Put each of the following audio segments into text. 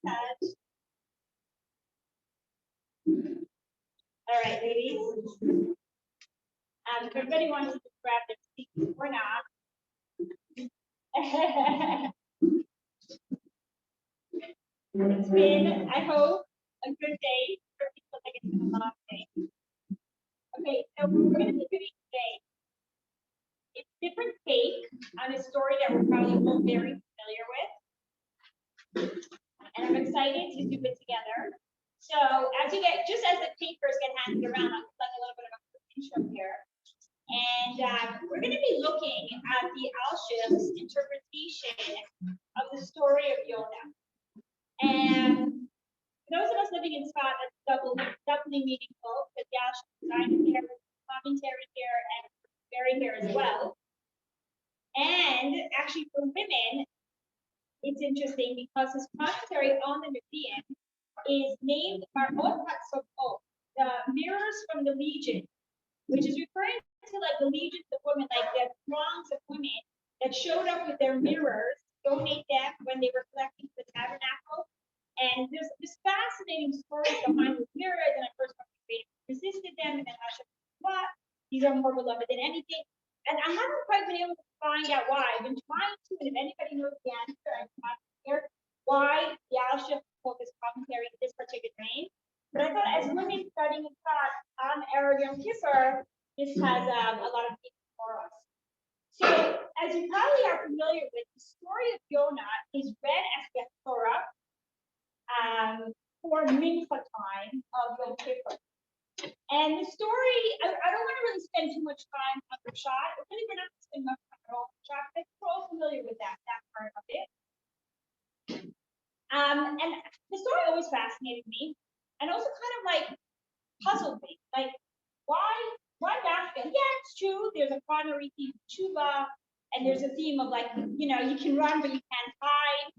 touch. All right, ladies. If everybody wants to just grab their seats or not. It's been, I hope, a good day. For people, like it's been a long day. Okay, so what we're going to be doing today is different take on a story that we're probably all very familiar with. And I'm excited to do it together. So as you get, just as the papers get handed around, I'll like a little bit of a quick intro here. And we're going to be looking at the Alshif's interpretation of the story of Jonah. And for those of us living in Tzfat, that's doubly meaningful because the Alshif designed here, commentary here, and very here as well. And actually for women, it's interesting because his commentary on the Nevi'im is named Marot HaTzobot, the mirrors from the legion, which is referring to like the legions of women, like the throngs of women that showed up with their mirrors, donate them when they were collecting the tabernacle. And there's this fascinating story behind the mirrors, and at first they resisted them, and then Hashem said, what? These are more beloved than anything. And I haven't quite been able to find out why. I've been trying to, and if anybody knows the answer, I'm not here, why the Alshif put this commentary in this particular name. But I thought as women studying Tzfat on Erev Yom Kippur, this has a lot of meaning for us. So, as you probably are familiar with, the story of Jonah is read as the Torah for Minka time of Yom Kippur. And the story, I don't want to really spend too much time on the shot. Really, we're not going to spend much time at all on the shot, but we're all familiar with that part of it. And the story always fascinated me, and also kind of like puzzled me. Like, why Daphne? Yeah, it's true. There's a primary theme of Tshuva, and there's a theme of like, you know, you can run but you can't hide.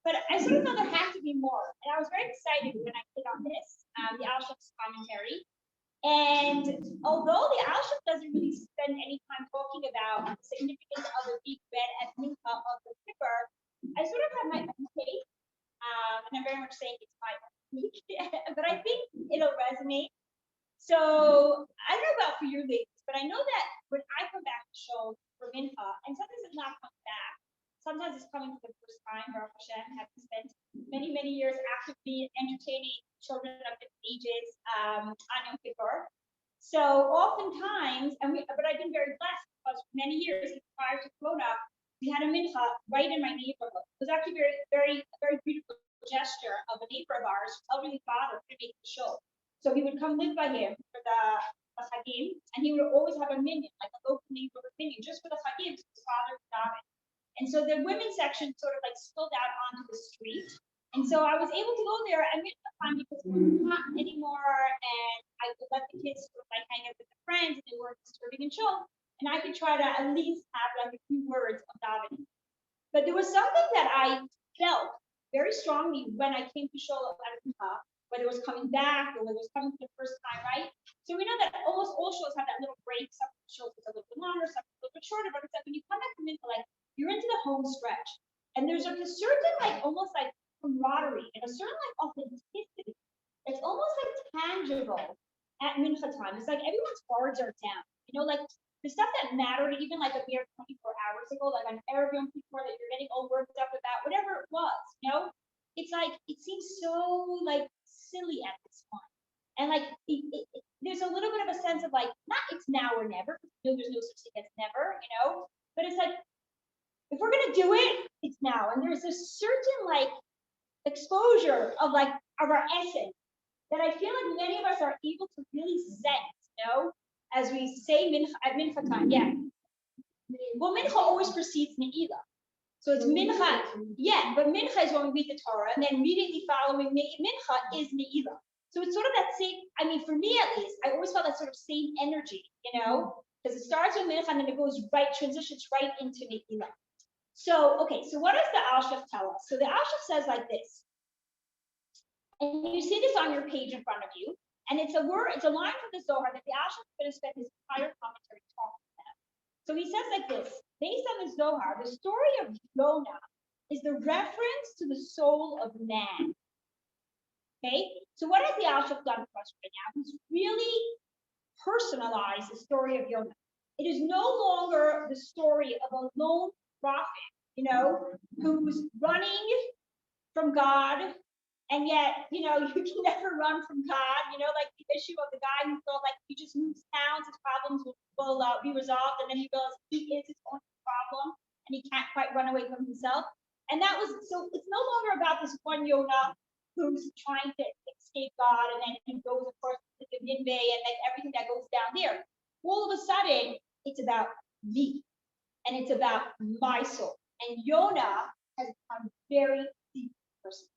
But I sort of thought there had to be more, and I was very excited when I clicked on this, the Alshif's commentary. And although the Alshif doesn't really spend any time talking about the significance of the big red at Minka of the Kippur, I sort of have my own take, and I'm very much saying it's my own take, but I think it'll resonate. So I don't know about for you ladies, but I know that when I come back to show for Minka, and sometimes it's not coming back, sometimes it's coming for the first time, Baruch Hashem, having spent many, many years actively entertaining children of different ages on Yom Kippur. So oftentimes, but I've been very blessed because for many years prior to Corona, we had a mincha right in my neighborhood. It was actually very beautiful gesture of a neighbor of ours, elderly father, to make the show. So he would come live by him for the Chagim, and he would always have a minyan, like a local neighborhood minyan, just for the Chagim, so his father would daven. And so the women's section sort of like spilled out onto the street. And so I was able to go there at midnight time because it wasn't hot anymore, and I could let the kids sort of like hang out with their friends, and they weren't disturbing and chill. And I could try to at least have like a few words of davening. But there was something that I felt very strongly when I came to Shul at Minka, whether it was coming back or whether it was coming for the first time, right? So we know that almost all shows have that little break. Some shows it's a little bit longer, some a little bit shorter, but it's like when you come back to Minka, like you're into the home stretch. And there's like a certain like almost like camaraderie and a certain like authenticity. It's almost like tangible at Mincha time. It's like everyone's guards are down. You know, like the stuff that mattered even like a mere 24 hours ago, like an Erev Yom Kippur that you're getting all worked up about, whatever it was, you know, it's like it seems so like silly at this point. And like there's a little bit of a sense of like, not it's now or never, you know, there's no such thing as never, you know, but it's like if we're gonna do it, it's now. And there's this certain like exposure of like of our essence that I feel like many of us are able to really sense, you know, as we say at Mincha time. Yeah. Well, Mincha always precedes Ne'ilah. So it's Mincha, yeah, but Mincha is when we read the Torah, and then immediately following Mincha is Ne'ilah. So it's sort of that same, I mean, for me at least, I always felt that sort of same energy, you know, because it starts with Mincha and then it goes right, transitions right into Ne'ilah. So, okay, so what does the Alshif tell us? So the Alshif says like this, and you see this on your page in front of you, and it's a line from the Zohar that the Alshif is going to spend his entire commentary talking about. So he says like this, based on the Zohar, the story of Jonah is the reference to the soul of man. Okay, so what has the Alshich done for us right now? He's really personalized the story of Jonah. It is no longer the story of a lone prophet, who's running from God, and yet, you can never run from God. Like the issue of the guy who felt like he just moves towns, his problems will be resolved, and then he realizes he is his own problem, and he can't quite run away from himself. And that was, so it's no longer about this one Jonah who's trying to escape God, and then he goes, of course, to the Nineveh, and then everything that goes down there. All of a sudden, it's about me, and it's about my soul. And Jonah has become very deep person.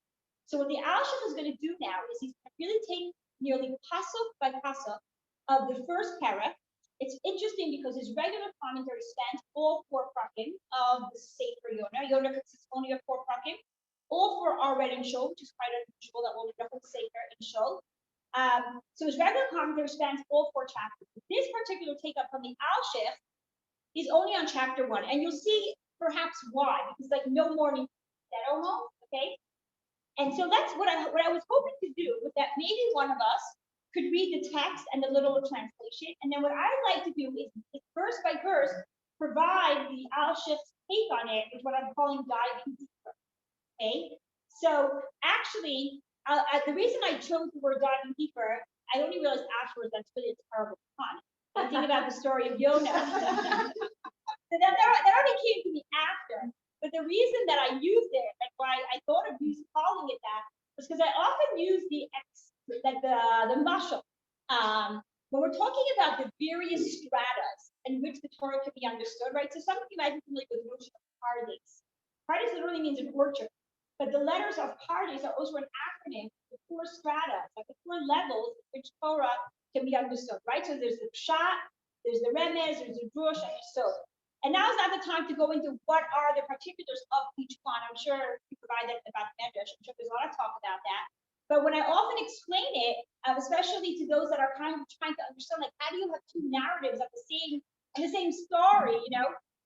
So what the Alshich is going to do now is he's going to really take nearly pasuk by pasuk of the first para. It's interesting because his regular commentary spans all 4 prakim of the Sefer Jonah. Jonah consists only of 4 prakim. All 4 are read in Shul, which is quite unusual that we'll read the whole Sefer in Shul. So his regular commentary spans all 4 chapters. This particular take up from the Alshich is only on chapter 1, and you'll see perhaps why, because like no more needs to be said almost, okay? And so that's what I was hoping to do, was that maybe one of us could read the text and the literal translation, and then what I'd like to do is verse by verse provide the Alshich's take on it, is what I'm calling diving deeper. Okay, so actually, the reason I chose the word diving deeper, I only realized afterwards that's really a terrible pun. I think about the story of Jonah. So that already came to me after. But the reason that I used it, like why I thought of calling it that, was because I often use the mashal. When we're talking about the various stratas in which the Torah can be understood, right? So some of you might be familiar with the notion of pardes. Pardes literally means an orchard, but the letters of pardes are also an acronym for 4 stratas, like the 4 levels in which Torah can be understood, right? So there's the pshat, there's the remez, there's the drush, and the sod. And now is not the time to go into what are the particulars of each one. I'm sure you provide that about Medrash. I'm sure there's a lot of talk about that. But when I often explain it, especially to those that are kind of trying to understand, like, how do you have 2 narratives of the same story,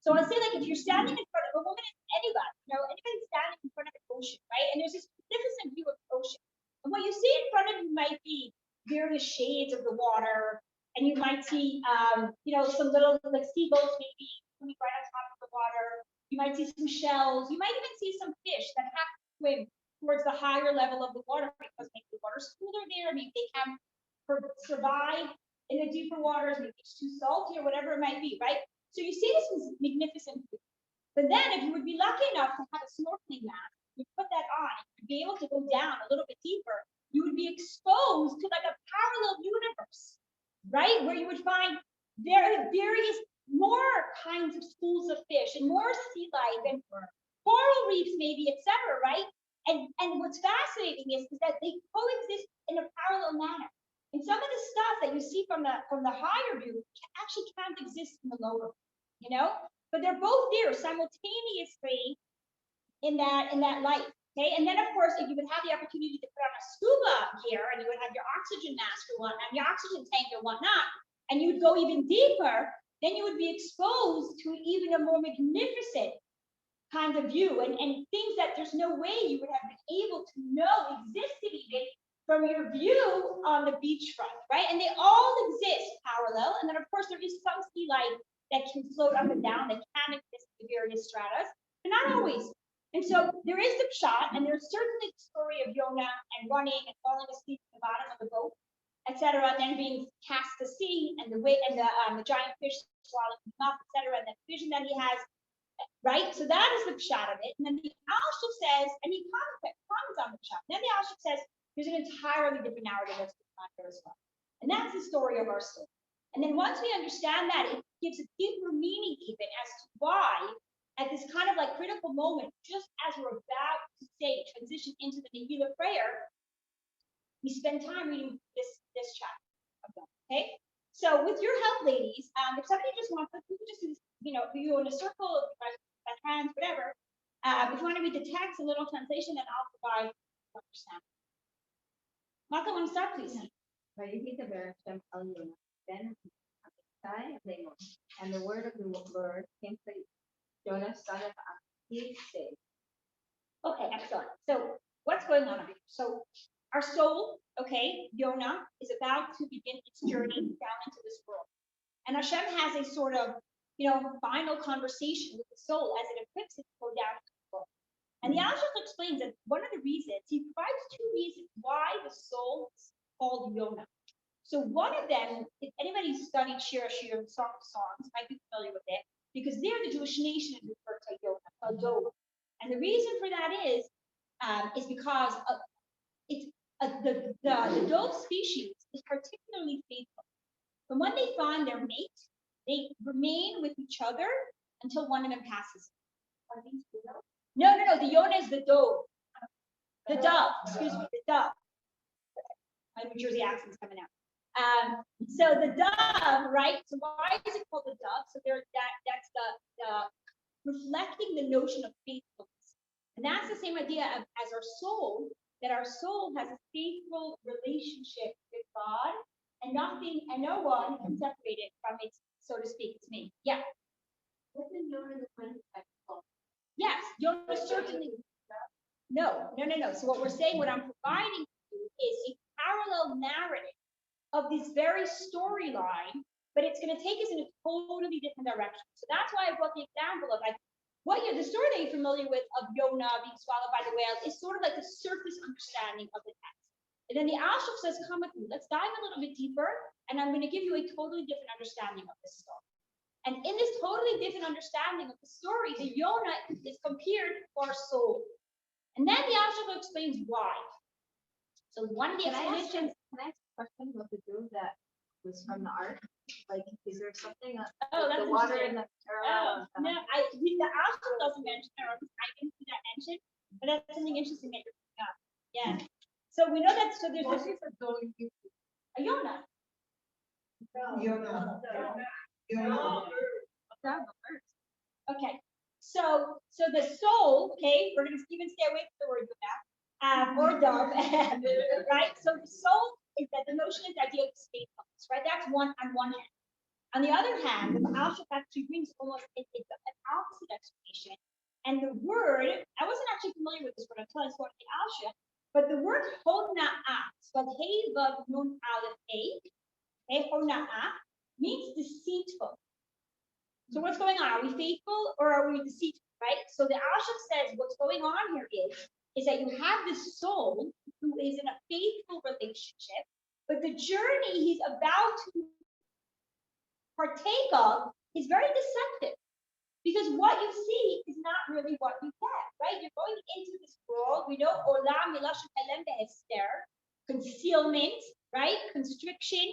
So I say, like, if you're standing in front of a woman, anybody, anybody standing in front of an ocean, right? And there's this magnificent view of the ocean. And what you see in front of you might be various shades of the water, and you might see, some little like seagulls maybe swimming right on top of the water. You might see some shells. You might even see some fish that have to swim towards the higher level of the water because maybe the water's cooler there. Maybe they can't survive in the deeper waters. Maybe it's too salty or whatever it might be, right? So you see this magnificent view. But then if you would be lucky enough to have a snorkeling mask, you put that on, you'd be able to go down a little bit deeper. You would be exposed to like a parallel universe, right? Where you would find various more kinds of schools of fish and more sea life and coral reefs maybe, etc., right? And what's fascinating is that they coexist in a parallel manner. And some of the stuff that you see from the higher view actually can't exist in the lower, but they're both there simultaneously in that light. Okay, and then of course, if you would have the opportunity to put on a scuba gear and you would have your oxygen mask or whatnot, your oxygen tank or whatnot, and you would go even deeper, then you would be exposed to even a more magnificent kind of view and things that there's no way you would have been able to know existed even from your view on the beachfront, right? And they all exist parallel. And then of course there is some sea life that can float up and down, that can exist in various stratas, but not always. And so there is the shot, and there's certainly the story of Jonah and running and falling asleep at the bottom of the boat, etc., and then being cast to sea, and the giant fish swallowing him up, etc., and the vision that he has, right? So that is the shot of it. And then the Alshich says, and he comments on the shot. Then the Alshich says, there's an entirely different narrative that's going on here as well. And that's the story of our story. And then once we understand that, it gives a deeper meaning even as to why, at this kind of like critical moment, just as we're about to say transition into the Nehila prayer, we spend time reading this chapter. Okay, so with your help, ladies, if somebody just wants, we can just do this, you in a circle, by hands, whatever. If you want to read the text, a little translation, then I'll provide understand. Malka, want to start, please? And the word of the Lord came to Jonah, son of Amittai, said. Okay, excellent. So what's going on here? So Our soul, okay, Jonah, is about to begin its journey down into this world. And Hashem has a sort of, final conversation with the soul as it equips it to go down into the world. And the Alshach explains that one of the reasons, he provides two reasons why the soul is called Jonah. So one of them, if anybody who's studied Shir and Song of Songs might be familiar with it, because there the Jewish nation is referred to Jonah. And the reason for that is because the dove species is particularly faithful. But when they find their mate, they remain with each other until one of them passes. No. The Yonah is the dove. The dove, excuse me, the dove. My New Jersey accent's coming out. So the dove, right? So why is it called the dove? So that's the reflecting the notion of faithfulness. And that's the same idea as our soul, that our soul has a faithful relationship with God, and nothing and no one can separate it from its, so to speak, it's me. Yeah. Wasn't Jonah the one who Yes, Jonah certainly. No. So what we're saying, what I'm providing to you is a parallel narrative of this very storyline, but it's going to take us in a totally different direction. So that's why I brought the example of the story that you're familiar with of Jonah being swallowed by the whale is sort of like the surface understanding of the text. And then the Alshach says, come with me, let's dive a little bit deeper, and I'm going to give you a totally different understanding of this story. And in this totally different understanding of the story, the Jonah is compared to our soul. And then the Alshach explains why. So one of the explanations. Can I ask a question about the dove that was from the ark? Like, is there something That's the water in the no, the Alshach doesn't mention it, or I didn't see that mentioned, but that's something interesting that you're picking up. Yeah. So we know that. So there's a Jonah. Okay. So the soul, okay, we're gonna even stay away from the word Jonah, or dove, right? So the soul is that the notion is the idea of faithfulness, right? That's on one hand. On the other hand, the Alshach actually brings almost it's an opposite explanation. And the word, I wasn't actually familiar with this word until I saw the Alshach, but the word hona'ah, spelled hey vav nun aleph hey hona'ah, means deceitful. So what's going on? Are we faithful or are we deceitful, right? So the Alshach says what's going on here is that you have this soul who is in a faithful relationship, but the journey he's about to partake of is very deceptive, because what you see is not really what you get, right? You're going into this world. We know olam milashon helem be'ester, concealment, right? Constriction.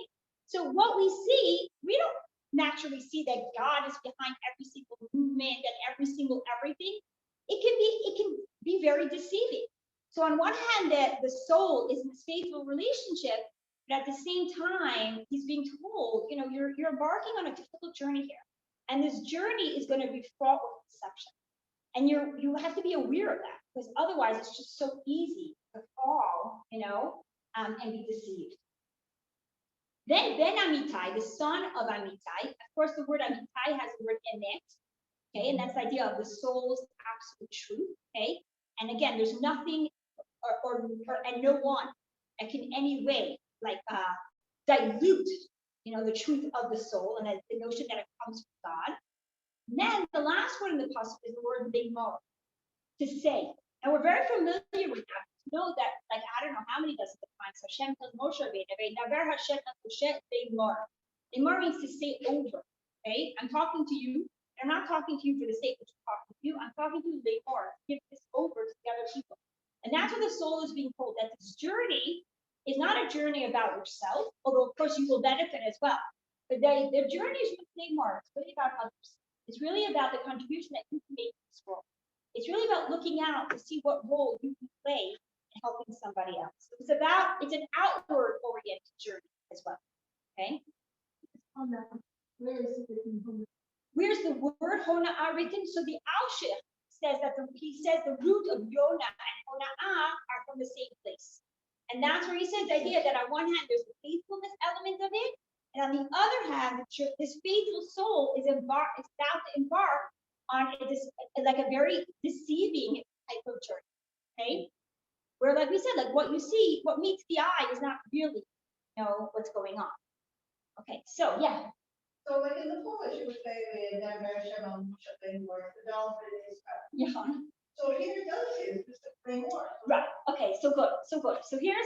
So what we see, we don't naturally see that God is behind every single movement and every single everything. It can be very deceiving. So on one hand, the soul is in this faithful relationship, but at the same time, he's being told, you're embarking on a difficult journey here. And this journey is going to be fraught with deception. And you have to be aware of that, because otherwise it's just so easy to fall, and be deceived. Then Ben Amittai, the son of Amittai, of course, the word Amittai has the word emet, okay, and that's the idea of the soul's absolute truth, okay. And again, there's nothing and no one that can in any way dilute, the truth of the soul and the notion that it comes from God. And then the last word in the pasuk is the word leimor, to say. And we're very familiar with that. Know that, I don't know how many dozens of times Hashem tells Moshe Rabbeinu, Hashem leimor. Leimor means to say over. Okay, I'm talking to you. I'm not talking to you for the sake of talking to you. I'm talking to you leimor. Give this over to the other people. And that's what the soul is being told, that this journey is not a journey about yourself, although of course you will benefit as well. But the journey is with leimor. It's really about others. It's really about the contribution that you can make to this world. It's really about looking out to see what role you can play in helping somebody else. It's an outward oriented journey as well. Okay. Where's the word hona'ah written? So the Alshach says that the root of Jonah and hona'ah are from the same place. And that's where he says the idea that on one hand there's the faithfulness element of it, and on the other hand, this faithful soul is about to embark on a very deceiving type of journey. Okay. Where, like we said, like what you see, what meets the eye is not really, what's going on. Okay, so yeah. So like in the Polish, you would say neshama or the dolphin is. Yeah. So here it does is just explain more. Right. Okay. So good. So good. So here's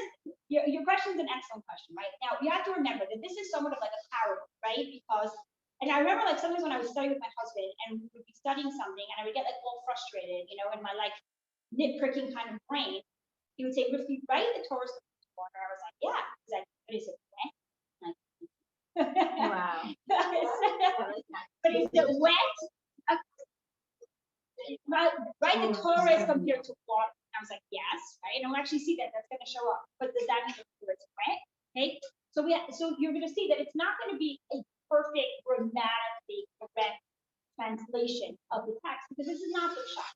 your question is an excellent question, right? Now you have to remember that this is somewhat of like a parable, right? Because, and I remember like sometimes when I was studying with my husband and we would be studying something and I would get like all frustrated, in my like nitpicking kind of brain. He would say, "Rivky, right? The Torah's in the corner." I was like, "Yeah." He's like, "What is it?" Wow. But is it wet? Right, the Torah is compared to water. I was like, yes, right? And we'll actually see that. That's going to show up. But does that mean it's wet? Okay. So you're going to see that it's not going to be a perfect grammatically correct translation of the text because this is not the shot,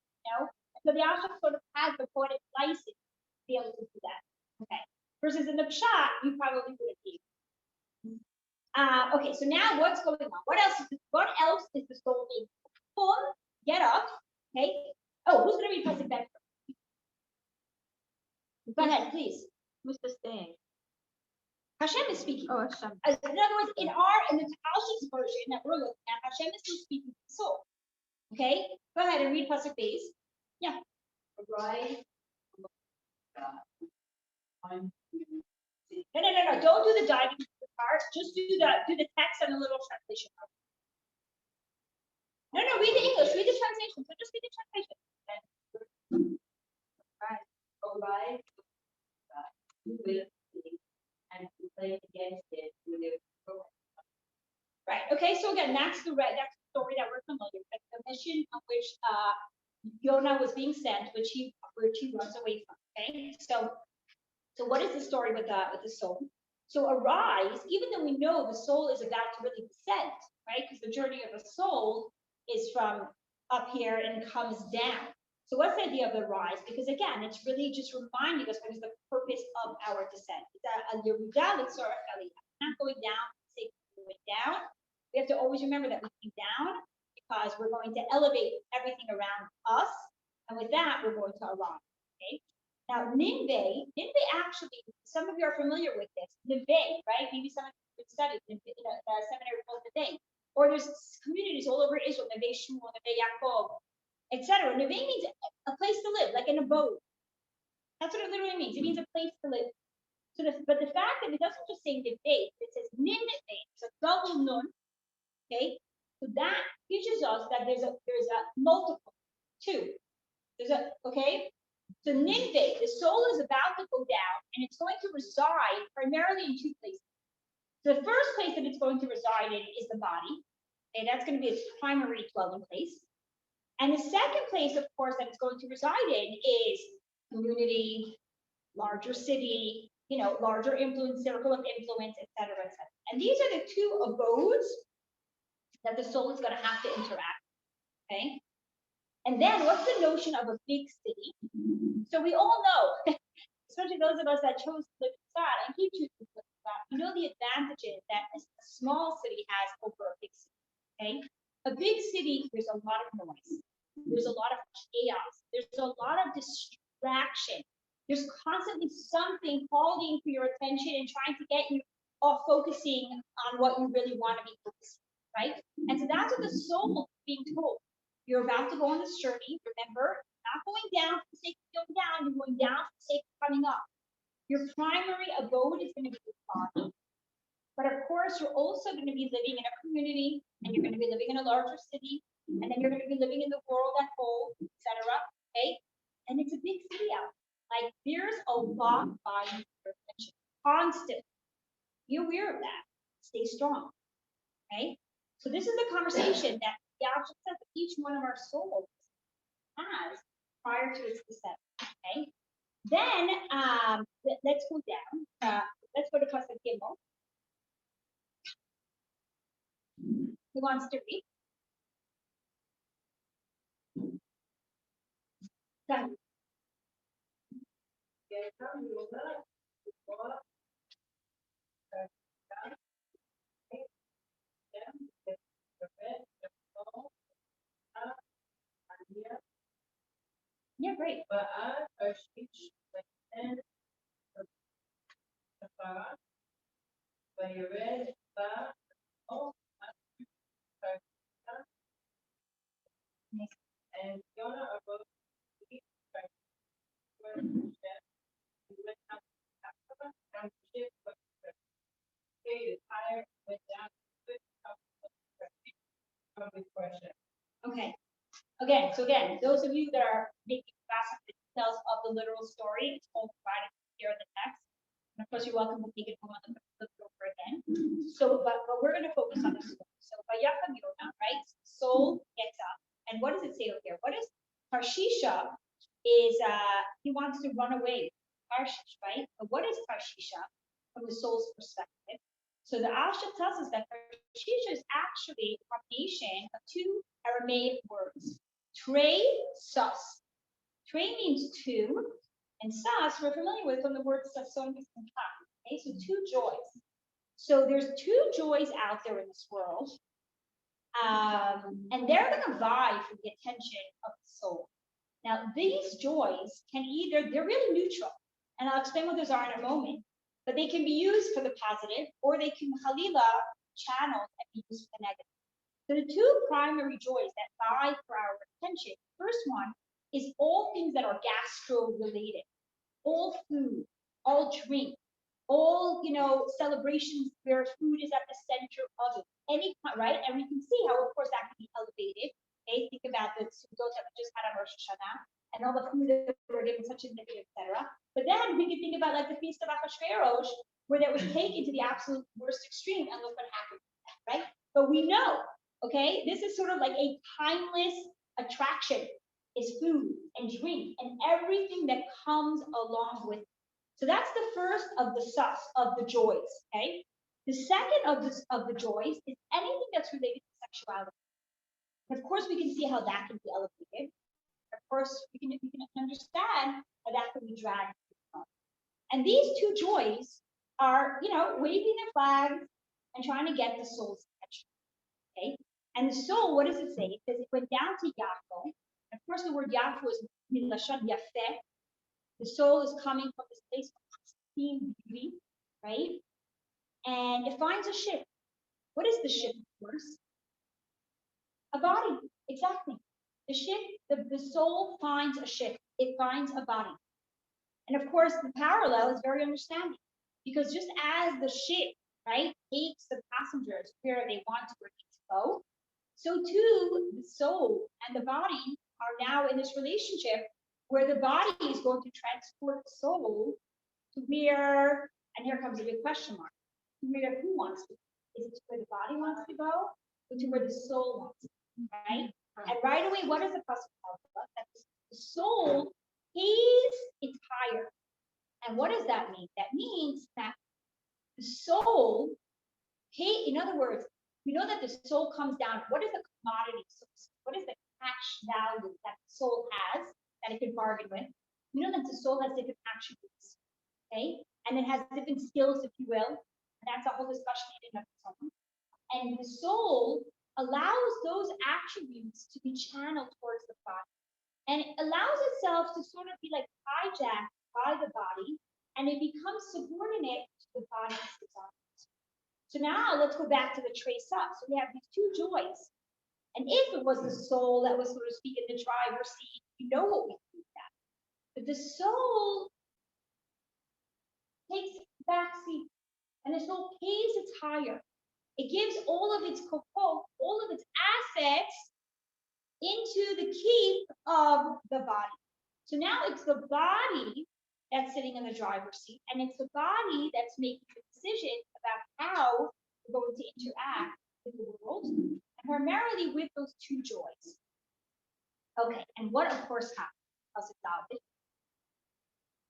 So the Ashok sort of has the poetic license to be able to do that. Okay. Versus in the shot, you probably would have been. Okay, so now what's going on? What else is the soul being? Pull, get up. Okay. Oh, who's going to read Pasuk Ben? Go ahead, please. Who's the saying? Hashem is speaking. Oh, Hashem. In other words, in the Talshik's version that we're looking at, Hashem is still speaking to the soul. Okay. Go ahead and read Pasuk, please. Yeah. Right. No. Don't do the diving part. Just do the text and a little translation part. No, read the English. Read the translation. So just read the translation. Right. Arise, you will see, and play against it with your program. Right. Okay. So again, that's the story that we're familiar with. The mission on which Jonah was being sent, which he runs away from. Okay. So what is the story with the soul? So arise, even though we know the soul is about to really descend, right? Because the journey of the soul is from up here and comes down. So what's the idea of the rise? Because again, it's really just reminding us what is the purpose of our descent. It's not going down for the sake of going down. We have to always remember that we came down because we're going to elevate everything around us. And with that, we're going to arise. Okay. Now, Nineveh actually, some of you are familiar with this. Nineveh, right? Maybe some of you studied in a seminary called Nineveh. Or there's communities all over Israel, Nineveh Shmuel, Nineveh Yaakov, etc. Nineveh means a place to live, like an abode. That's what it literally means. It means a place to live. So, but the fact that it doesn't just say Nineveh, it says Nineveh. It's a double nun. Okay, so that teaches us that there's a multiple, two. Okay. So Nineveh, the soul is about to go down, and it's going to reside primarily in two places. The first place that it's going to reside in is the body. Okay, that's going to be its primary dwelling place. And the second place, of course, that it's going to reside in is community, larger city, larger influence, circle of influence, etc., etc. And these are the two abodes that the soul is going to have to interact. Okay. And then what's the notion of a big city? So we all know, especially those of us that chose to live in Tzfat and keep choosing to live in Tzfat, you know the advantages that a small city has over a big city. Okay? A big city, there's a lot of noise. There's a lot of chaos. There's a lot of distraction. There's constantly something calling for your attention and trying to get you off focusing on what you really want to be focusing, right? And so that's what the soul is being told. You're about to go on this journey. Remember, not going down for the sake of going down, you're going down for the sake of coming up. Your primary abode is going to be the body. But of course, you're also going to be living in a community, and you're going to be living in a larger city, and then you're going to be living in the world at whole, etc. Okay? And it's a big city out. Like there's a lot vying for your attention constantly. Be aware of that. Stay strong. Okay? So this is a conversation that the object says that each one of our souls has prior to its descent. Okay. Then let's go down. Let's go to Pasuk Gimel. Who wants to read? Done. Yeah, great. and Tzfat, Vayered Ba, oh, and Jonah arose to eat where he went out to Macabbi and Mishtalem. The tire went down to the question. Okay. Again, those of you that are making fast with the details of the literal story, it's all provided here in the text. And of course, you're welcome to take it home and look it over again. So, but we're going to focus on the story. So, Vayakam Yonah, right? Soul gets up. And what does it say over here? What is Tarshisha? Is he wants to run away. Tarshish, right? But what is Tarshisha from the soul's perspective? So the Asha tells us that Tarshisha is actually a combination of two Aramaic words. Trey, sus. Trey means two, and sus we're familiar with from the word sason and kaf. Okay, so two joys. So there's two joys out there in this world, and they're going to vie for the attention of the soul. Now, these joys can they're really neutral, and I'll explain what those are in a moment, but they can be used for the positive, or they can halila channeled and be used for the negative. So the two primary joys that vie for our attention, first one is all things that are gastro-related, all food, all drink, all, celebrations where food is at the center of it, any kind, right? And we can see how, of course, that can be elevated. Okay, think about the those that we just had on Rosh Hashanah and all the food that were given such a negative, etc. But then we can think about like the feast of Achashverosh, where that was taken to the absolute worst extreme, and look what happened, right? But we know, okay, this is sort of like a timeless attraction, is food and drink and everything that comes along with it. So that's the first of the sus of the joys. Okay. The second of the joys is anything that's related to sexuality. And of course, we can see how that can be elevated. Of course, we can understand how that can be dragged. And these two joys are, waving their flags and trying to get the soul's attention. Okay. And the soul, what does it say? It says it went down to Yaakov. Of course, the word Yaakov is milashon yafeh. The soul is coming from this place of beauty, right? And it finds a ship. What is the ship, of course? A body, exactly. The ship, the soul finds a ship. It finds a body. And of course, the parallel is very understanding, because just as the ship, right, takes the passengers where they want to go, so too the soul and the body are now in this relationship where the body is going to transport the soul to where, and here comes a big question mark, to where who wants to? Is it to where the body wants to go, or to where the soul wants to go, right? And right away, what does the pasuk tell us? That the soul is its higher. And what does that mean? That means that the soul, in other words, we know that the soul comes down. What is the commodity? What is the cash value that the soul has that it can bargain with? We know that the soul has different attributes, okay? And it has different skills, if you will. And that's a whole discussion in and of itself. And the soul allows those attributes to be channeled towards the body. And it allows itself to sort of be like hijacked by the body, and it becomes subordinate to the body's desires. So now let's go back to the trace up. So we have these two joys. And if it was the soul that was, so to speak, in the driver's seat, you know what we do with that. But the soul takes the back seat, and the soul pays its higher. It gives all of its kokot, all of its assets into the keep of the body. So now it's the body that's sitting in the driver's seat, and it's the body that's making the decision about how we're going to interact with the world, and primarily with those two joys. Okay, and what of course happens?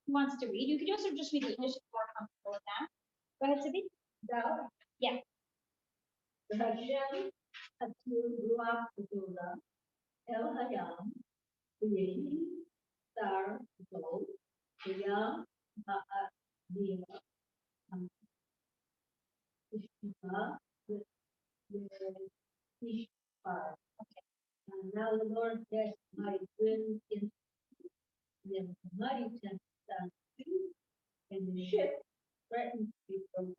Who wants to read? You can also just read the English if you're more comfortable with that. Go ahead, Sibi. Yeah. Hashem Hatzul Ruach Gedola El Hayam V'yehi Sar Zol V'yam Ha'adima Teshuvah V'Tishpar. And now the Lord blessed my will in the mighty tent And the ship threatens to be broken.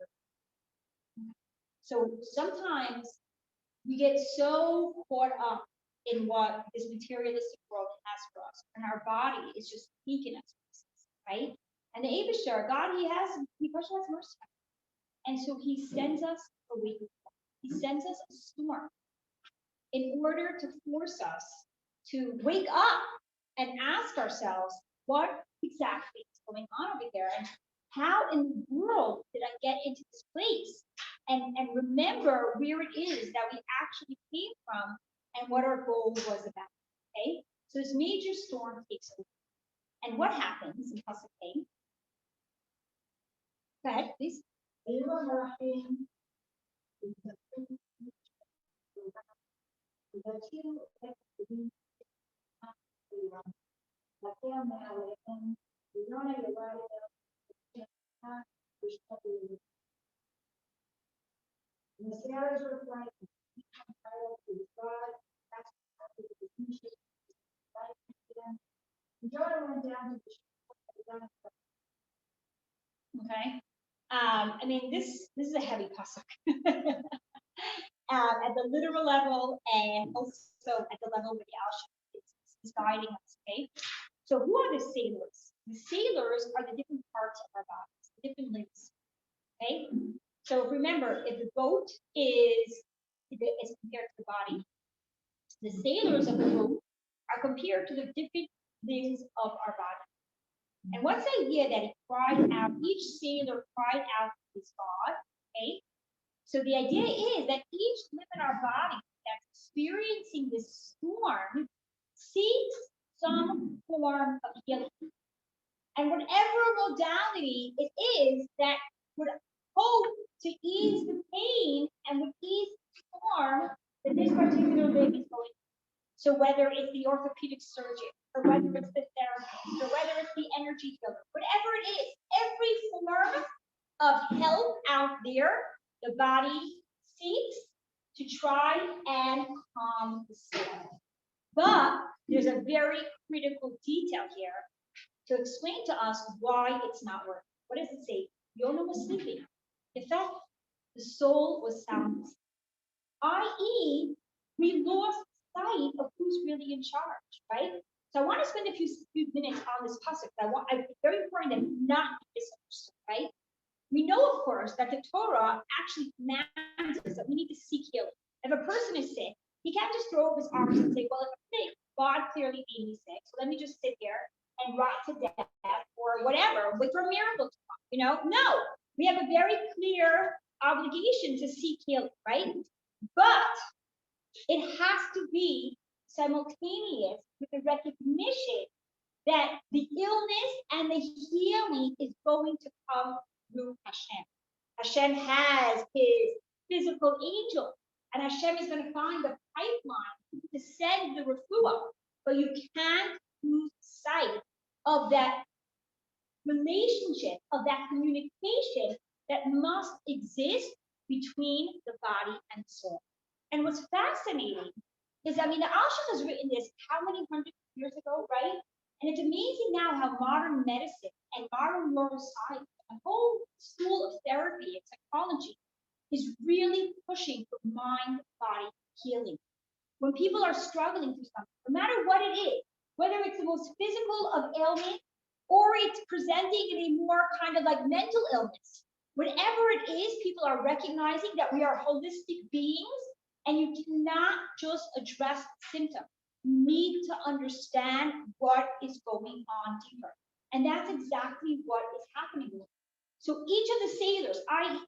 So sometimes we get so caught up in what this materialistic world has for us, and our body is just speaking us, right? And the Abishar, God, he first has mercy. And so he sends us a wake up call. He sends us a storm in order to force us to wake up and ask ourselves, what exactly is going on over there? And how in the world did I get into this place? And remember where it is that we actually came from and what our goal was about. Okay? So this major storm takes over. And what happens in Pasuk A? Go ahead, please. And the sailors were flying to God. Jonah went down to the ship. Okay. I mean, this is a heavy pasuk. At the literal level and also at the level where the Alshon is guiding us. Okay. So who are the sailors? The sailors are the different parts of our bodies, the different limbs. Okay. So remember, if the boat is compared to the body, the sailors of the boat are compared to the different limbs of our body. And what's the idea that he cried out? Each sailor cried out to his God. Okay. So the idea is that each limb in our body that's experiencing this storm seeks some form of healing. And whatever modality it is that would hope to ease the pain and would ease the storm that this particular limb is going through. So whether it's the orthopedic surgeon, or whether it's the therapist, or whether it's the energy healer, whatever it is, every form of help out there, the body seeks to try and calm the storm. But there's a very critical detail here to explain to us why it's not working. What does it say? Jonah was sleeping. In fact, the soul was sound, i.e., we lost sight of who's really in charge, right? So I want to spend a few minutes on this pasuk. It's very important that not be misunderstood, right? We know, of course, that the Torah actually commands us that we need to seek healing. If a person is sick, he can't just throw up his arms and say, well, if I'm sick, God clearly made me sick, so let me just sit here and rot to death or whatever, wait for a miracle to come, No, we have a very clear obligation to seek healing, right? But it has to be simultaneous with the recognition that the illness and the healing is going to come through Hashem. Hashem has his physical angel, and Hashem is going to find the pipeline to send the refuah. But you can't lose sight of that relationship, of that communication that must exist between the body and the soul. And what's fascinating is, the Alshon has written this how many hundred years ago, right? And it's amazing now how modern medicine and modern neuroscience, a whole school of therapy and psychology is really pushing for mind-body healing. When people are struggling through something, no matter what it is, whether it's the most physical of ailments or it's presenting in a more kind of like mental illness, whatever it is, people are recognizing that we are holistic beings, and you cannot just address the symptom. You need to understand what is going on deeper. And that's exactly what is happening. So each of the sailors,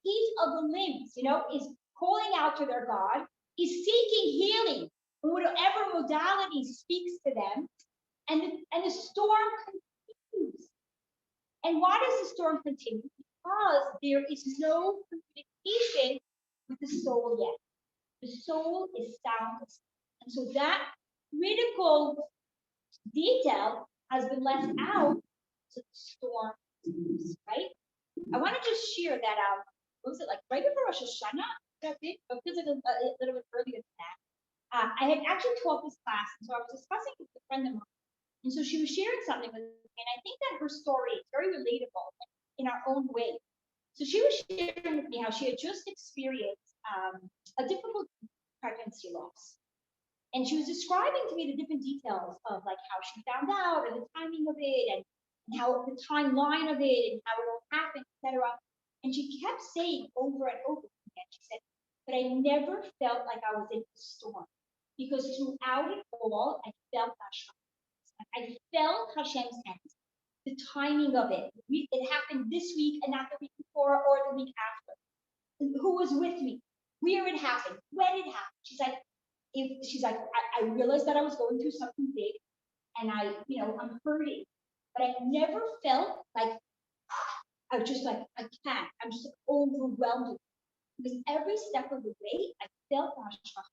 each of the limbs, is calling out to their God, is seeking healing, whatever modality speaks to them, and the storm continues. And why does the storm continue? Because there is no communication with the soul yet. The soul is sound. And so that critical detail has been left out, so the storm continues, right? I want to just share that what was it, like right before Rosh Hashanah? But a little bit earlier than that. I had actually taught this class, and so I was discussing with a friend of mine. And so she was sharing something with And I think that her story is very relatable in our own way. So she was sharing with me how she had just experienced a difficult pregnancy loss. And she was describing to me the different details of like how she found out and the timing of it and how the timeline of it and how it all happened, etc. And she kept saying over and over again, she said, but I never felt like I was in a storm because throughout it all, I felt Hashem. I felt Hashem's hand, the timing of it. It happened this week and not the week before or the week after. Who was with me? Where it happened? When it happened? She's like, I realized that I was going through something big, and I'm hurting, but I never felt like I was just like I can't. I'm just like, overwhelmed because every step of the way I felt Hashem.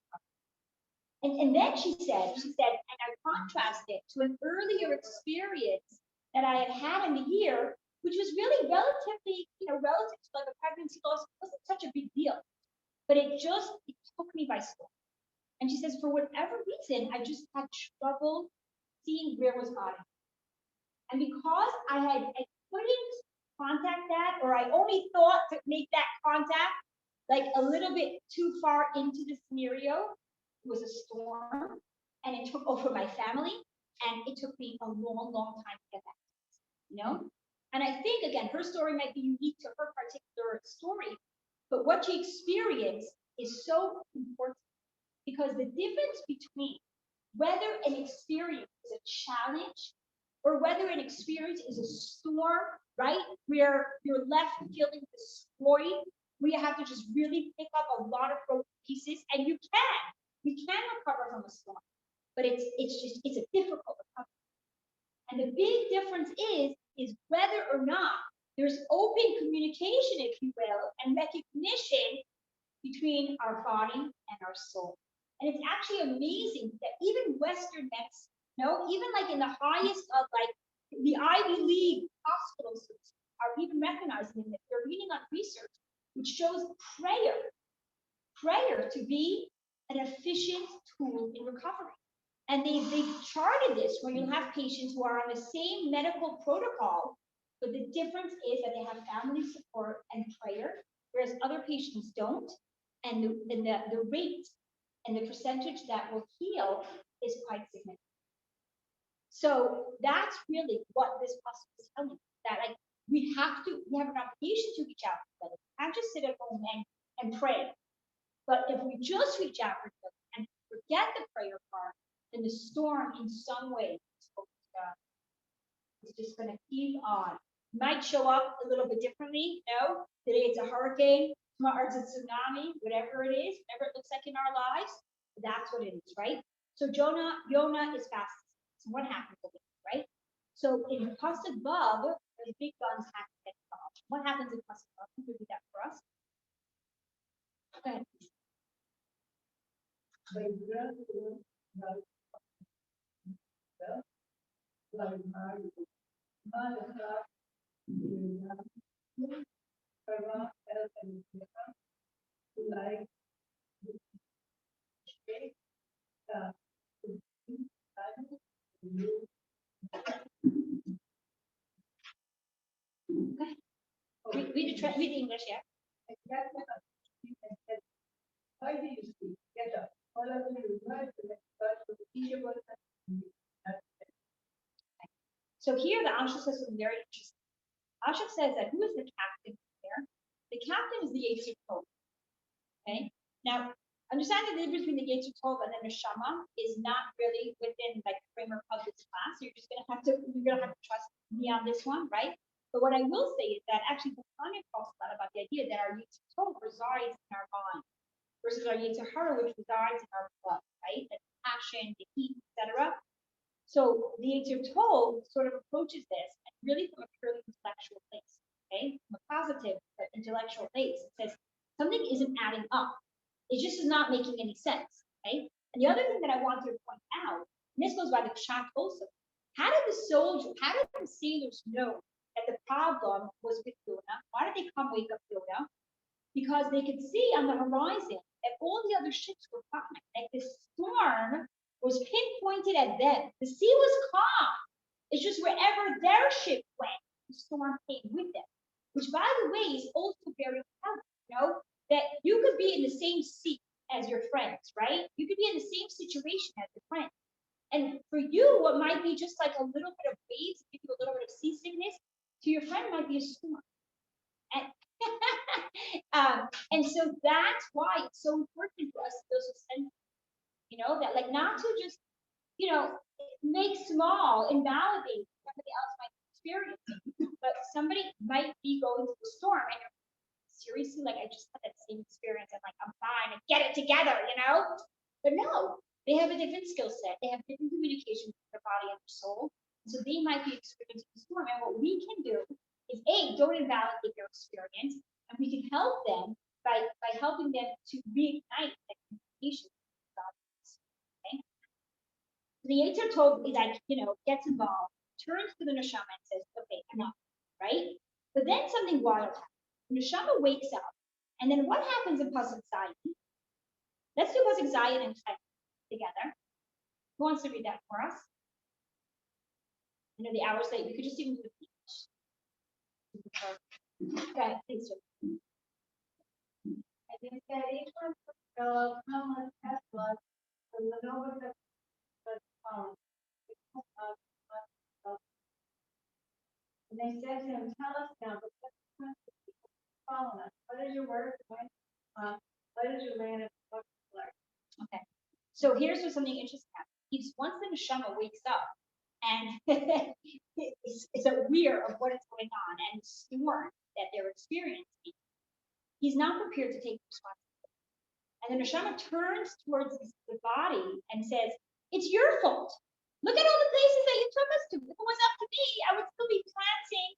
And then she said, and I contrasted it to an earlier experience that I had in the year, which was really relatively, relative to like a pregnancy loss, wasn't such a big deal, but it took me by storm. And she says, for whatever reason, I just had trouble seeing where was God. And because I couldn't contact that, or I only thought to make that contact like a little bit too far into the scenario, it was a storm, and it took over my family, and it took me a long, long time to get back, And I think, again, her story might be unique to her particular story, but what she experienced is so important because the difference between whether an experience is a challenge or whether an experience is a storm, right, where you're left feeling destroyed, where you have to just really pick up a lot of broken pieces, and we can recover from a storm, but it's a difficult recovery. And the big difference is whether or not there's open communication, if you will, and recognition between our body and our soul. And it's actually amazing that even Western medicine, even like in the highest of like the Ivy League hospitals are even recognizing that they're reading on research which shows prayer to be an efficient tool in recovery. And they've charted this where you'll have patients who are on the same medical protocol, but the difference is that they have family support and prayer, whereas other patients don't. And the rate and the percentage that will heal is quite significant. So that's really what this hospital is telling us, that like we have an obligation to reach out for them. We can't just sit at home and pray. But if we just reach out for them and forget the prayer part, then the storm in some way is just going to keep on. It might show up a little bit differently, Today it's a hurricane, tomorrow it's a tsunami, whatever it is, whatever it looks like in our lives, that's what it is, right? So Jonah is fasting. So what happens with it, right? So in Pasuk Vav, the big guns have to get involved. What happens in Pasuk Vav? Who can do that for us? Go ahead, please. Okay. Read the English, yeah. Why do you speak? Get up. All of you rise to the first of the teacher was. So here the Asha says something very interesting. Asha says that who is the captain there? The captain is the Yetzer Tov. Okay. Now, understand the difference between the Yetzer Tov and the neshama is not really within like the framework of this class. You're gonna have to trust me on this one, right? But what I will say is that actually the Tanya talks a lot about the idea that our Yetzer Tov resides in our mind versus our Yetzer Hara, which resides in our blood, right? The passion, the heat, etc. So the Yetzer Tov sort of approaches this and really from a purely intellectual place, okay? From a positive but intellectual place. It says something isn't adding up. It just is not making any sense, okay? And the other thing that I want to point out, and this goes by the Pshat also, how did the sailors know that the problem was with Jonah? Why did they come wake up Jonah? Because they could see on the horizon that all the other ships were fine. Like the storm was pinpointed at them. The sea was calm. It's just wherever their ship went, the storm came with them, which, by the way, is also very common, that you could be in the same seat as your friends, right? You could be in the same situation as your friends. And for you, what might be just like a little bit of waves, give you a little bit of seasickness, to your friend might be a storm. And, and so that's why it's so important for us to feel so sensitive, that like not to just, make small, invalidate somebody else might be experiencing, but somebody might be going through a storm and you're seriously like, I just had that same experience and like, I'm fine and get it together, But no, they have a different skill set. They have different communication with their body and their soul. So they might be experiencing a storm. And what we can do is don't invalidate their experience. And we can help them by helping them to reignite that communication with God. Okay? So the Yetzer Tov is like, gets involved, turns to the neshama and says, okay, enough, right? But then something wild happens. The neshama wakes up. And then what happens in Pasuk Zayin? Let's do Pasuk Zayin and Chet together. Who wants to read that for us? I know the hour's late. We could just even do the speech. Okay, please do. And they said, each one will come and test blood from the nova the phone. And they said to him, tell us now, but what follow us? What is your word? What is your land of blood? Okay. So here's what's something interesting happens. Once the neshama wakes up and is aware of what is going on and the storm that they're experiencing, he's not prepared to take responsibility. And the neshama turns towards the body and says, it's your fault. Look at all the places that you took us to. If it was up to me, I would still be planting,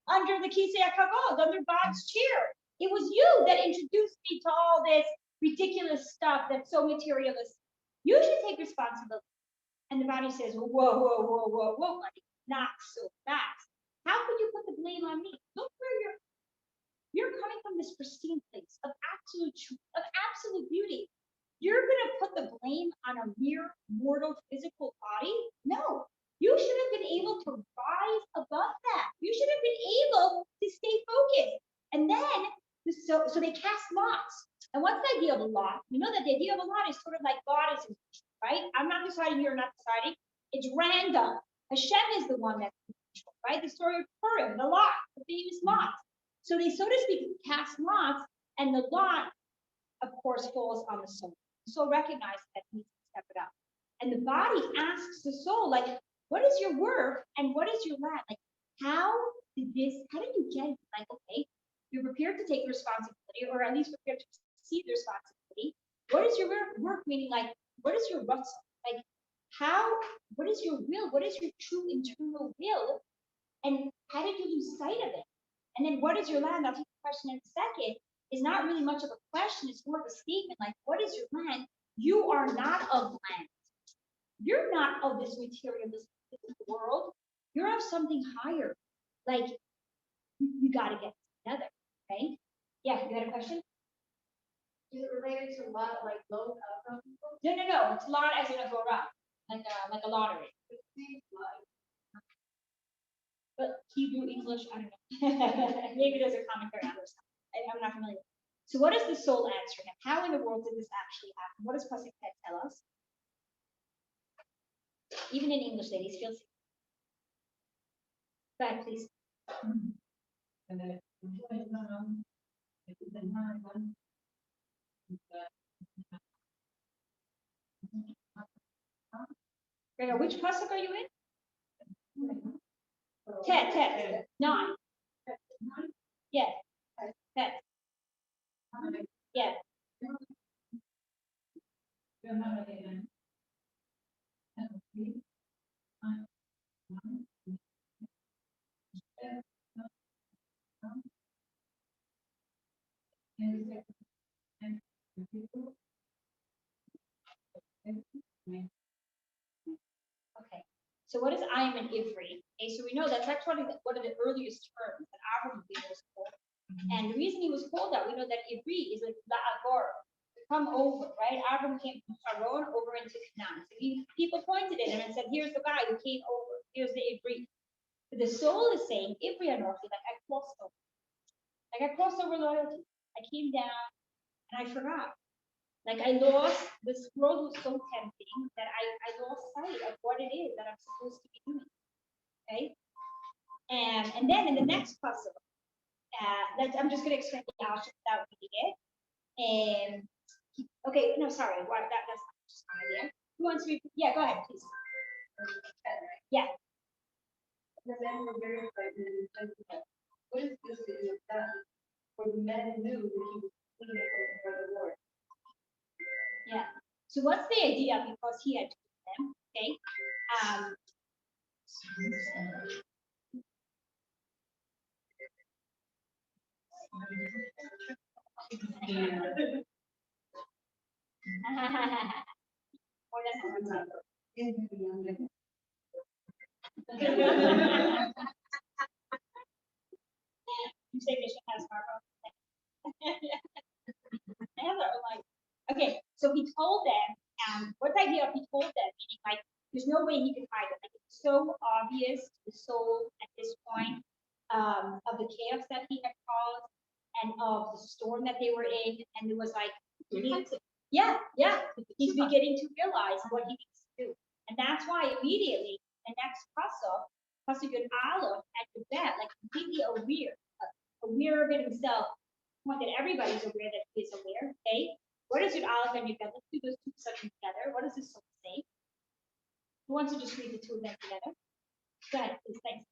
under the Kisei HaKavod, under God's chair. It was you that introduced me to all this ridiculous stuff that's so materialistic. You should take responsibility. And the body says, whoa, buddy, not so fast. How could you put the blame on me? Look where you're coming from, this pristine place of absolute truth, of absolute beauty. You're going to put the blame on a mere mortal physical body? No. You should have been able to rise above that. You should have been able to stay focused. And then, so they cast lots. And what's the idea of a lot? You know that the idea of a lot is sort of like God is, right? I'm not deciding, you're not deciding. It's random. Hashem is the one that's in control, right? The story of Purim, the lot, the famous lot. So they, so to speak, cast lots, and the lot, of course, falls on the soul. The soul recognizes that he needs to step it up. And the body asks the soul, like, what is your work and what is your land? Like, how did you get it? Like, okay, you're prepared to take responsibility, or at least prepared to receive the responsibility. What is your work? Meaning, like, what is your rutzah? Like, what is your will? What is your true internal will? And how did you lose sight of it? And then what is your land? I'll take the question in a second. Is not really much of a question. It's more of a statement like, what is your land? You are not of land. You're not of this materialistic world. You're of something higher. Like, you got to get together, right? Yeah, you had a question? Is it related to lot, like low outcome people? No. It's lot as in a go around, like a lottery. It seems like But Hebrew, English, I don't know. Maybe there's a commentary on this. I'm not familiar. So what does the soul answer him? How in the world did this actually happen? What does Pasuk Tet tell us? Even in English, ladies, feel free. Go ahead, please. Rena, which Pasuk are you in? Tet. 9. Yes. Tet. Yes. Okay. So what is Ayim and Ivri? Okay, so we know that's actually one of the earliest terms that Avram was called. And the reason he was called that, we know that Ivri is like la'agor, to come over, right? Avram came from Haran over into Canaan. So people pointed at him and said, here's the guy who came over. Here's the Ivri. The soul is saying, Ivri Anorchi, like I crossed over. Like I crossed over loyalty. I came down and I forgot. Like I lost, this world was so tempting that I lost sight of what it is that I'm supposed to be doing. Okay? And then in the next puzzle, I'm just going to explain the Asha without reading it. And okay, no, sorry, that's not just my idea. Who wants to read? Yeah, go ahead, please. Yeah. The men were very frightened and said to him, "What is this that you have done?" For the men knew that he was cleaning for the Lord. Yeah. So what's the idea? Because he had told them, okay? More than one. You say Mission has smartphones. Like, okay, so he told them, what's the idea of he told them, meaning like there's no way he could hide it. Like it's so obvious to the soul at this point of the chaos that he had caused and of the storm that they were in, and it was like yeah, he's beginning to realize what he needs to do. And that's why immediately the next Pasuk Yud Aleph at the vet, like completely aware of it himself, point that everybody's aware that he is aware. Okay, what does Yud Aleph and Yud Bet? Let's do those two sections together. What does this song say? Who wants to just read the two of them together? Go ahead, please. Thanks.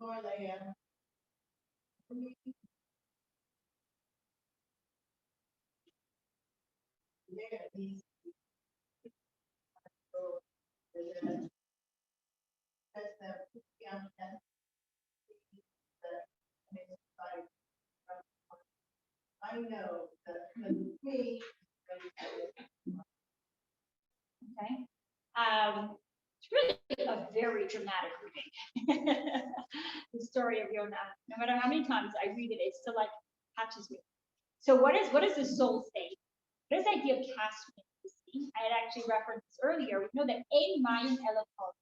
Lord, I am. There, these as the young and I know that the me. Okay. It's really a very dramatic reading. The story of Jonah. No matter how many times I read it, it still like touches me. So what does the soul say? What is the idea of casting into the sea? I had actually referenced this earlier. We know that ein mayim ela Torah.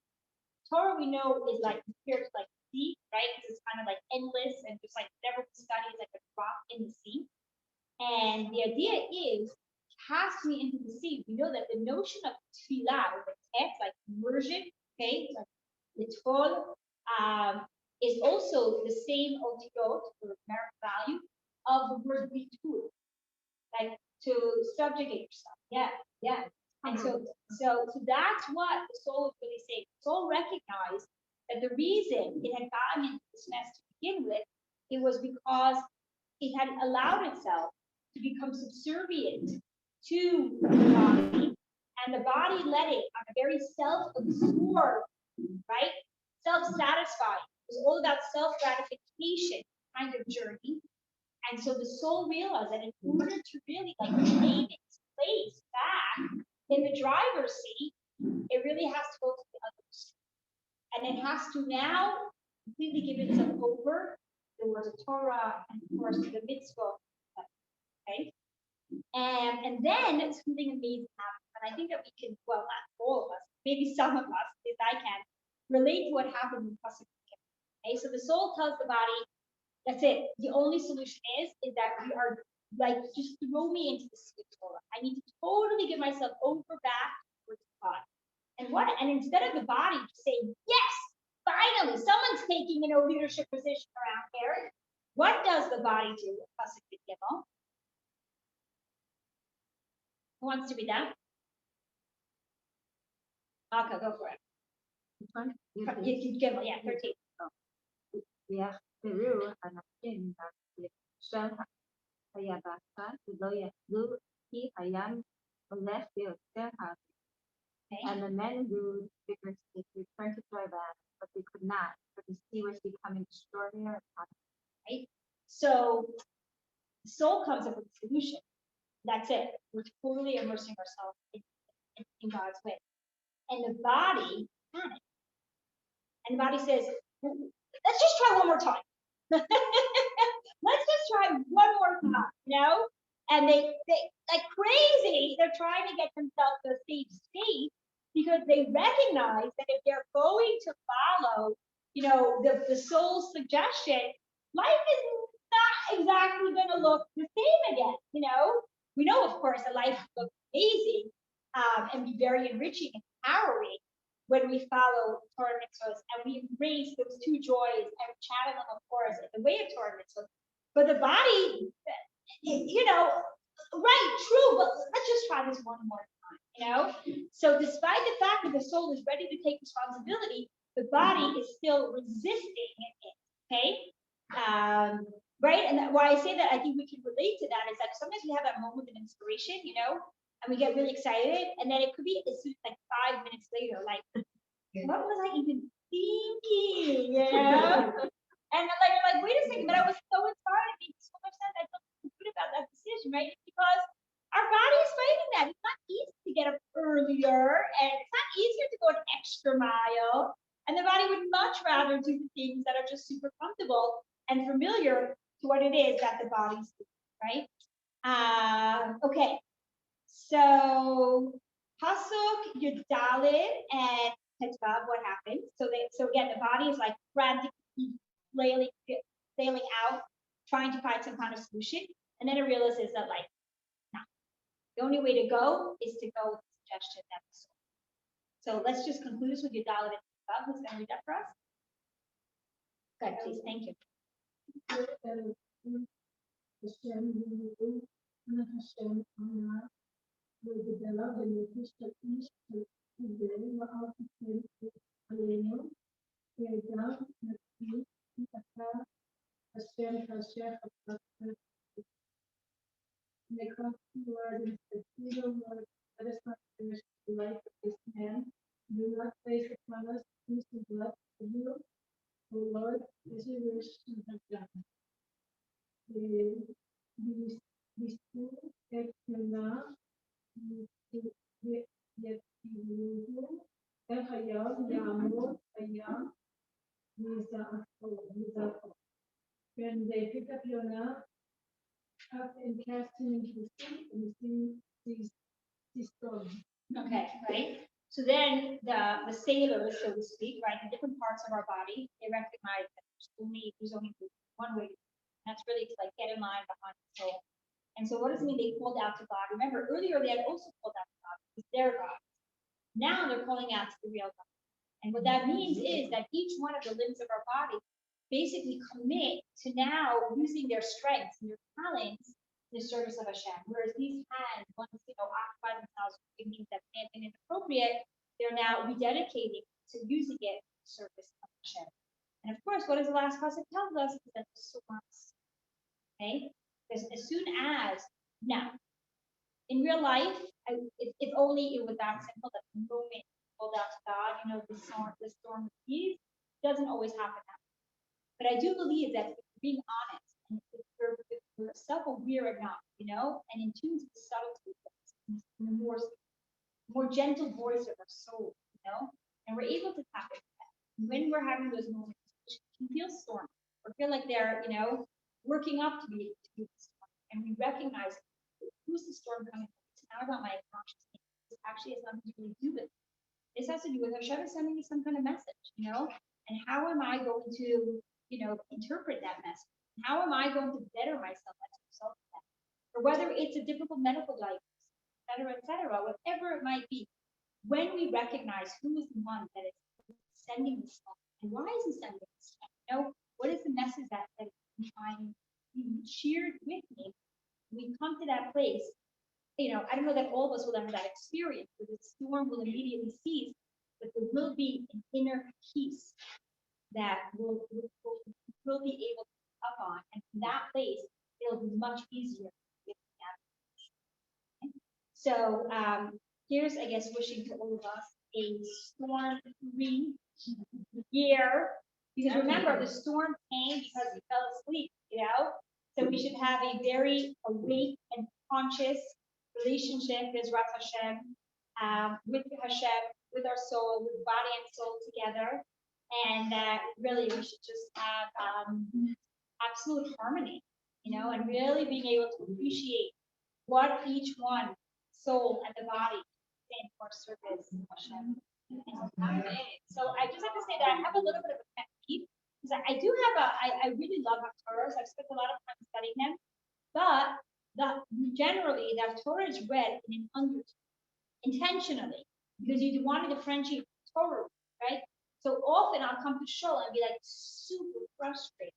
Torah we know is like compared to like the sea, right? Because it's kind of like endless and just like whatever we study is like a drop in the sea. And the idea is cast me into the sea. We know that the notion of tefillah, or the text, like immersion, okay, like litfol, is also the same otiot, or numeric value, of the word bitul, like to subjugate yourself. Yeah. And so that's what the soul is really saying. The soul recognized that the reason it had gotten into this mess to begin with, it was because it had allowed itself to become subservient to the body, and the body let it on a very self-absorbed, right? Self-satisfied. It was all about self-gratification kind of journey. And so the soul realized that in order to really like gain its place back in the driver's seat, it really has to go to the other side. And it has to now completely give itself over. There was a Torah and of course the mitzvah. Okay. And then something amazing happened. And I think that we can, well, not all of us, maybe some of us, if I can, relate to what happened in Pasuk. Okay, so the soul tells the body, that's it. The only solution is that we are like, just throw me into the sea of Torah. I need to totally give myself over back towards God. And instead of the body saying, yes, finally, someone's taking, leadership position around here. What does the body do? Pasuk Gimel. Who wants to be that? Okay, go for it. Gimel, yeah, 13. ויחפרו אנשים של היבשה ולא יכלו כי הים הולך ויוצר האוויר. And the men rowed vigorously to return to dry land, but they could not, for the sea was becoming extraordinary upon them. Right? So the soul comes up with a solution. That's it. We're totally immersing ourselves in God's way. And the body panics. And the body says, let's just try one more time. Let's just try one more time, And they like crazy, they're trying to get themselves to a safe state because they recognize that if they're going to follow, the soul's suggestion, life is not exactly going to look the same again, We know, of course, that life looks amazing and be very enriching and empowering when we follow Torah mitzvahs and we embrace those two joys and channel them, of course, in the way of Torah mitzvahs. But the body, right, true, but let's just try this one more time, So despite the fact that the soul is ready to take responsibility, the body is still resisting it, okay? Right, and why I say that, I think we can relate to that, is that sometimes we have that moment of inspiration, and we get really excited, and then it could be like 5 minutes later, like, what was I even thinking, And you're like, wait a second, but I was so inspired, it made so much sense, I felt so good about that decision, right? It's because our body is fighting that. It's not easy to get up earlier, and it's not easier to go an extra mile, and the body would much rather do the things that are just super comfortable and familiar to what it is that the body's doing, right? Okay, so Pasuk Yudalid and Tzfat, what happens? So again, the body is like frantically flailing out, trying to find some kind of solution, and then it realizes that no, the only way to go is to go with the suggestion that the soul. So let's just conclude this with Yudalid and Tzfat. Who's going to read that for us? Good, please, thank you. They come to the Lord and said, "Please, O Lord, let us not perish the life of this man. Do not place upon us innocent blood for you, O Lord, as you wish you have done." When they picked up Jonah up and cast him into the sea, and the sea stormed. Okay, right? So then the sailors, so to speak, right, in different parts of our body, they recognize that there's only one way. That's really to get in line behind the soul. And so what does it mean they called out to God? Remember, earlier they had also called out to God because they're God. Now they're calling out to the real God. And what that means is that each one of the limbs of our body basically commit to now using their strengths and their talents in the service of Hashem. Whereas these hands, once occupy themselves with things that may have been inappropriate, they're now rededicating to using it in the service of Hashem. And of course, what does the last pasuk tell us? Is that the source. Okay? Because as soon as now, in real life, if only it was that simple that the moment you called out to God, the storm of peace doesn't always happen that way. But I do believe that if we're being honest and if we're self-aware enough, and in tune to the subtlety of the more gentle voice of our soul, and we're able to tap into that. When we're having those moments, which can feel stormy or feel like they're, working up to be the storm, and we recognize who's the storm coming from. It's not about my consciousness. This actually has nothing to really do with it. This has to do with Hashem is sending me some kind of message, and how am I going to, interpret that message? How am I going to better myself as a result of that? Or whether it's a difficult medical diagnosis, et cetera, whatever it might be, when we recognize who is the one that is sending this stuff, and why is he sending this stuff? What is the message that is trying to be shared with me? We come to that place, I don't know that all of us will have that experience, but the storm will immediately cease, but there will be an inner peace that we'll be able to pick up on, and from that place, it'll be much easier to get navigation. Okay? So here's, I guess, wishing to all of us a storm-free year, because remember, the storm came because we fell asleep, so we should have a very awake and conscious relationship with Hashem, with with our soul, with body and soul together, and that really we should just have absolute harmony, and really being able to appreciate what each one, soul and the body, stand for service. Hashem. So I just have to say that I have a little bit of a pet peeve because I do have I really love Haftorahs. I've spent a lot of time studying them, but generally the Torah is read in an undertone intentionally because you want to differentiate Torah, right? So often I'll come to shul and be like super frustrated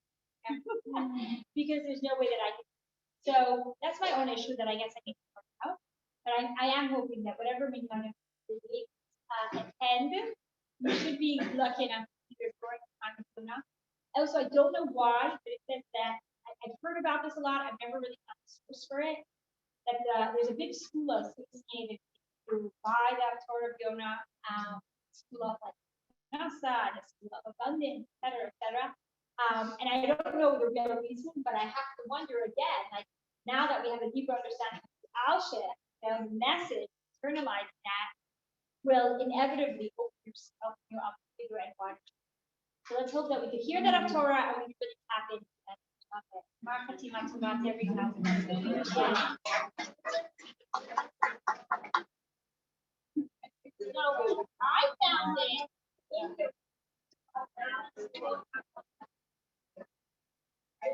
because there's no way that I can. So that's my own issue that I guess I need to work out. But I am hoping that whatever minyan you attend, you should be lucky enough to either during the time of Jonah. Also, I don't know why, but it says that I've heard about this a lot. I've never really found a source for it. That there's a big school of associated to buy the Torah of Jonah, school of like nasa, the school of abundance, et cetera. And I don't know the real reason, but I have to wonder again, like now that we have a deeper understanding of the Alsheh, the message, internalizing that, will inevitably open you up to bigger and wider. So let's hope that we could hear that of Torah and we can really tap into that. So I found it.